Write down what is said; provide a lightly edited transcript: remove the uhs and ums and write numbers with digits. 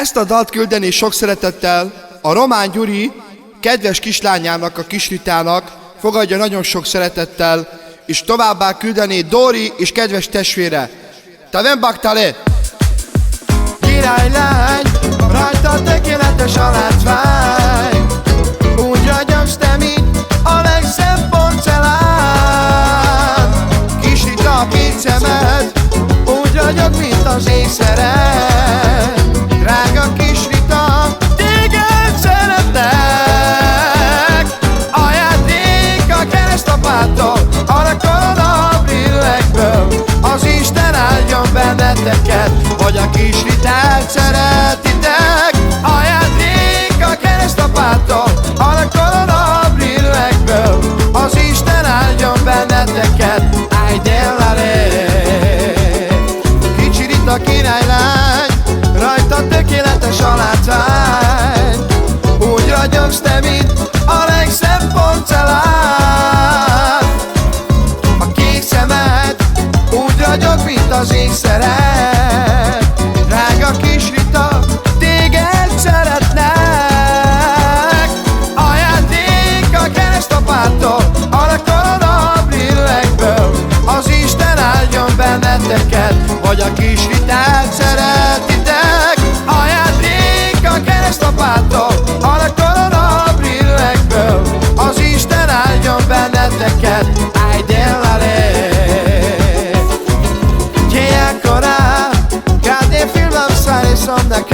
Ezt a dalt küldeni sok szeretettel a Román Gyuri kedves kislányának, a Kisritának, fogadja nagyon sok szeretettel, és továbbá küldeni Dóri és kedves testvére. Te nem baktál-e? Királylány, rajta tökéletes a látvány, úgy ragyogsz te, mint a legszebb porcelán. Kisrita, a két szemed úgy ragyog, mint az éjszeren. Drága Kisrita, téged szeretlek. Ajándék a keresztapától, arakolod a brillekből. Az Isten áldjon benneteket, hogy a Kisritát szeretitek. Ajándék a keresztapától, arakolod a brillekből. Az Isten áldjon benneteket. Ájdellale, kicsi Rita királylány, rajta tökéletes a látvány, úgy ragyogsz te, mint a legszebb porcelán. A kék szemed úgy ragyog, mint az éjszeren. Drága Kisrita, téged szeretnek. Ajándék a keresztapától, arakolod a brillekből. Az Isten áldjon benneteket, hogy a Kisritát szeretitek. Ajándék a keresztapától, arakolod a brillekből. Az Isten áldjon benneteket. Ájdellale, che ancora cade film, sai, som da